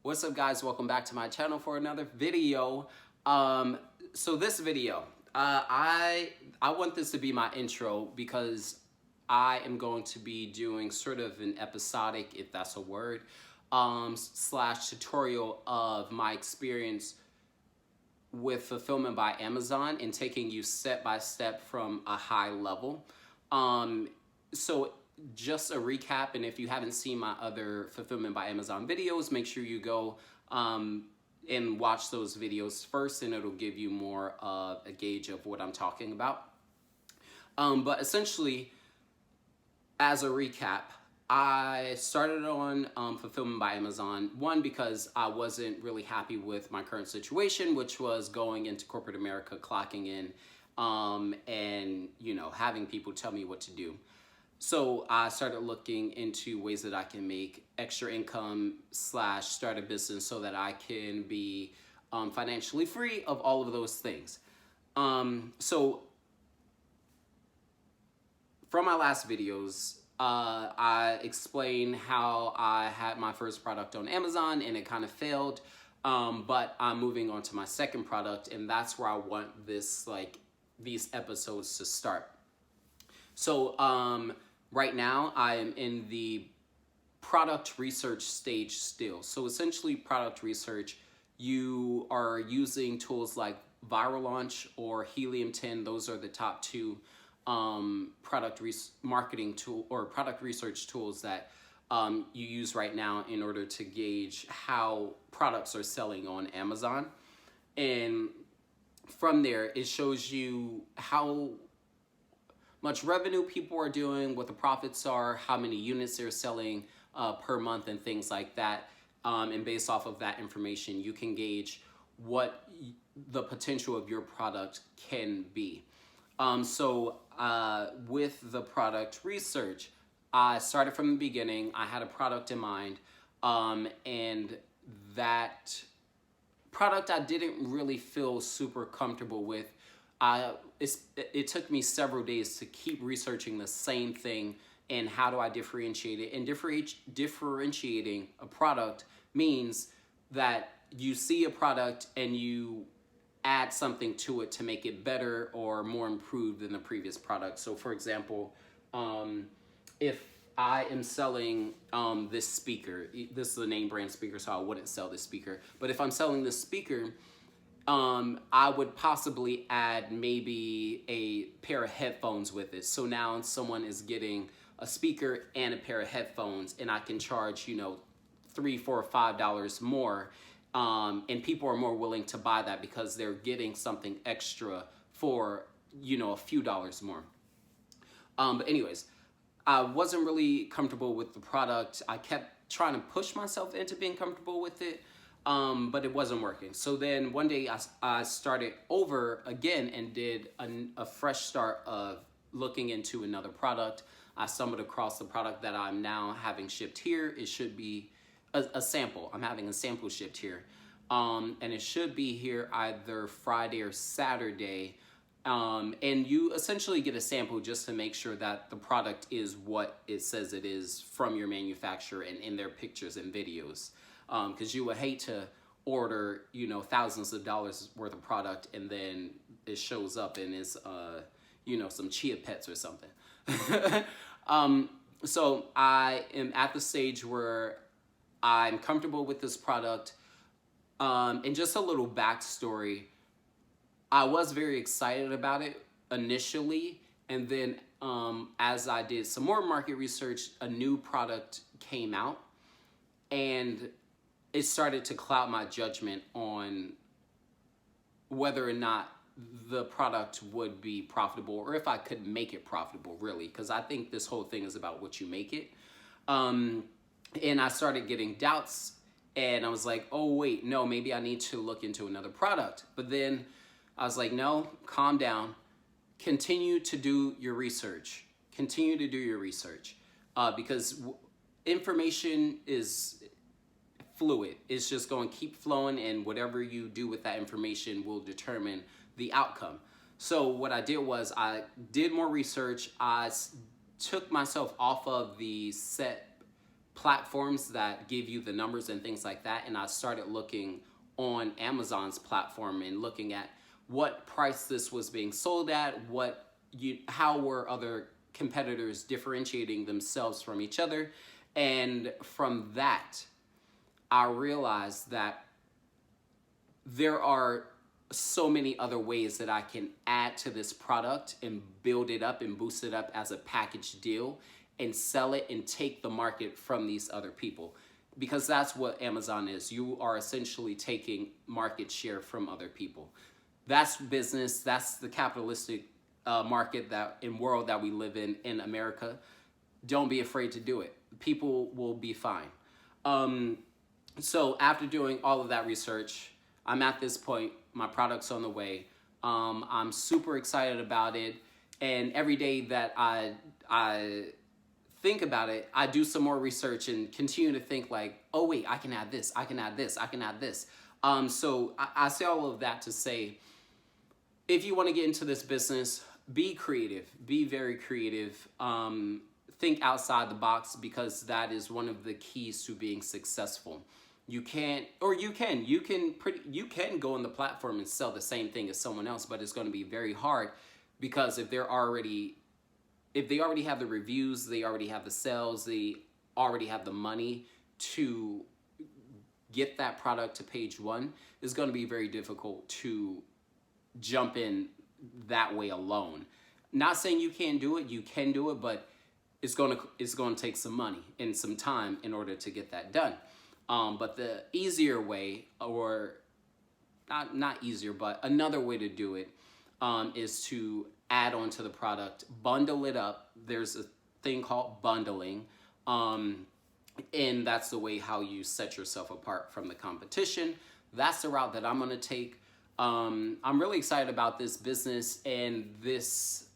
What's up, guys? Welcome back to my channel for another video. So this video, I want this to be my intro because I am going to be doing sort of an episodic, if that's a word, slash tutorial of my experience with fulfillment by Amazon and taking you step by step from a high level. So just a recap, and if you haven't seen my other fulfillment by Amazon videos, make sure you go and watch those videos first, and it'll give you more of a gauge of what I'm talking about. But essentially, as a recap, I started on fulfillment by Amazon, one, because I wasn't really happy with my current situation, which was going into corporate America, clocking in, and having people tell me what to do. So I started looking into ways that I can make extra income slash start a business so that I can be financially free of all of those things. So from my last videos, I explained how I had my first product on Amazon and it kind of failed, but I'm moving on to my second product, and that's where I want these episodes to start. So right now I am in the product research stage still. So essentially, product research, you are using tools like Viral Launch or Helium 10. Those are the top two marketing tool or product research tools that you use right now in order to gauge how products are selling on Amazon. And from there, it shows you how much revenue people are doing, what the profits are, how many units they're selling per month, and things like that. And based off of that information, you can gauge what the potential of your product can be. So with the product research, I started from the beginning. I had a product in mind, and that product I didn't really feel super comfortable with. It took me several days to keep researching the same thing and how do I differentiate it. And differentiating a product means that you see a product and you add something to it to make it better or more improved than the previous product. So for example, if I am selling this speaker, this is a name brand speaker, so I wouldn't sell this speaker. But if I'm selling this speaker, I would possibly add maybe a pair of headphones with it. So now someone is getting a speaker and a pair of headphones, and I can charge, $3, $4, $5 more. And people are more willing to buy that because they're getting something extra for, a few dollars more. But anyways, I wasn't really comfortable with the product. I kept trying to push myself into being comfortable with it. But it wasn't working. So then one day I started over again and did a fresh start of looking into another product. I stumbled across the product that I'm now having shipped here. It should be a sample. I'm having a sample shipped here. And it should be here either Friday or Saturday. And you essentially get a sample just to make sure that the product is what it says it is from your manufacturer and in their pictures and videos. Because you would hate to order, thousands of dollars worth of product and then it shows up and it's, some chia pets or something. So I am at the stage where I'm comfortable with this product. And just a little backstory, I was very excited about it initially. And then as I did some more market research, a new product came out. And it started to cloud my judgment on whether or not the product would be profitable or if I could make it profitable, really, because I think this whole thing is about what you make it. And I started getting doubts, and I was like, oh, wait, no, maybe I need to look into another product. But then I was like, no, calm down. Continue to do your research. Continue to do your research because information is fluid. It's just going to keep flowing, and whatever you do with that information will determine the outcome. So what I did was I did more research. I took myself off of the set platforms that give you the numbers and things like that. And I started looking on Amazon's platform and looking at what price this was being sold at, how were other competitors differentiating themselves from each other. And from that, I realized that there are so many other ways that I can add to this product and build it up and boost it up as a package deal and sell it and take the market from these other people. Because that's what Amazon is. You are essentially taking market share from other people. That's business. That's the capitalistic market and world that we live in America. Don't be afraid to do it. People will be fine. So after doing all of that research, I'm at this point. My product's on the way. I'm super excited about it. And every day that I think about it, I do some more research and continue to think like, oh wait, I can add this, I can add this, I can add this. So I say all of that to say, if you want to get into this business, be creative, be very creative. Think outside the box, because that is one of the keys to being successful. You can go on the platform and sell the same thing as someone else, but it's going to be very hard, because if they already have the reviews, they already have the sales, they already have the money to get that product to page one, it's going to be very difficult to jump in that way alone. Not saying you can't do it, you can do it, but it's going to take some money and some time in order to get that done. But the easier way, or not easier, but another way to do it is to add on to the product, bundle it up. There's a thing called bundling, and that's the way how you set yourself apart from the competition. That's the route that I'm going to take. I'm really excited about this business and this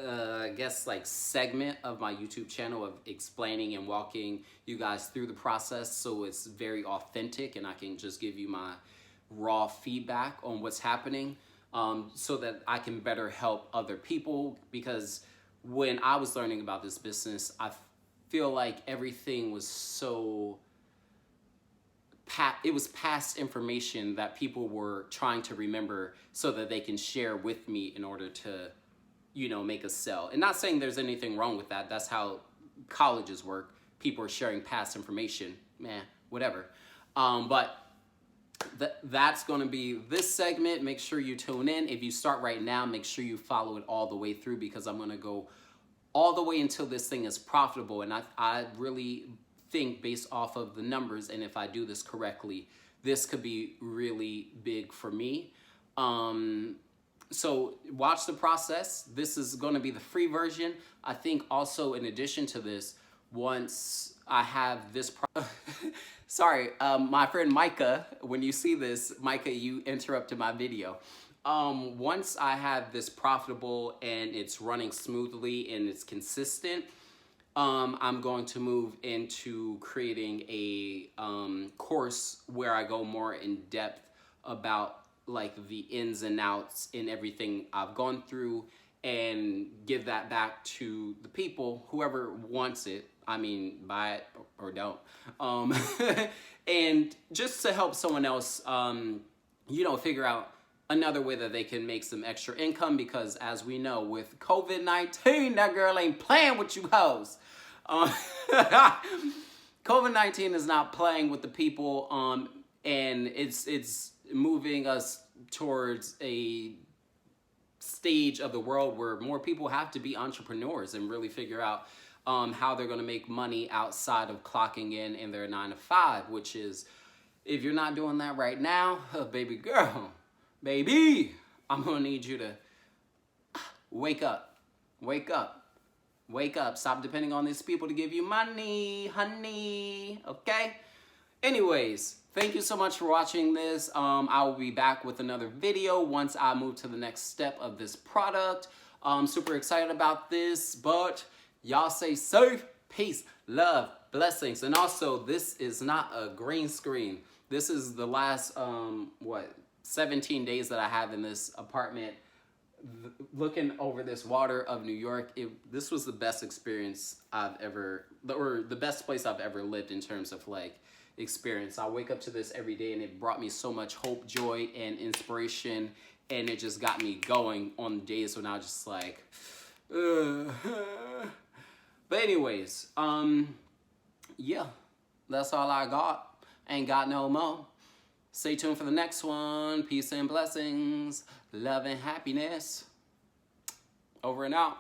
I guess like segment of my YouTube channel of explaining and walking you guys through the process, so it's very authentic and I can just give you my raw feedback on what's happening, so that I can better help other people. Because when I was learning about this business, I feel like everything was it was past information that people were trying to remember so that they can share with me in order to, make a sell. And not saying there's anything wrong with that. That's how colleges work. People are sharing past information. Whatever. But that's going to be this segment. Make sure you tune in. If you start right now, make sure you follow it all the way through, because I'm going to go all the way until this thing is profitable. And I really think, based off of the numbers, and if I do this correctly, this could be really big for me. So watch the process. This is going to be the free version. I think also, in addition to this, once I have this sorry, my friend Micah, when you see this, Micah, you interrupted my video. Once I have this profitable and it's running smoothly and it's consistent, I'm going to move into creating a course where I go more in depth about like the ins and outs and everything I've gone through, and give that back to the people, whoever wants it. I mean, buy it or don't. And just to help someone else, figure out another way that they can make some extra income, because as we know, with COVID-19, that girl ain't playing with you hoes. COVID-19 is not playing with the people, and it's moving us towards a stage of the world where more people have to be entrepreneurs and really figure out how they're going to make money outside of clocking in their 9-to-5, which is, if you're not doing that right now, baby girl, baby, I'm going to need you to wake up, stop depending on these people to give you money, honey, okay? Anyways, thank you so much for watching this. I will be back with another video once I move to the next step of this product. I'm super excited about this, but y'all stay safe, peace, love, blessings. And also, this is not a green screen. This is the last, 17 days that I have in this apartment. looking over this water of New York, this was the best experience I've ever, or the best place I've ever lived in terms of like experience. I wake up to this every day and it brought me so much hope, joy, and inspiration, and it just got me going on days when I was just like, ugh. But anyways, yeah, that's all I got. Ain't got no more. Stay tuned for the next one. Peace and blessings. Love and happiness. Over and out.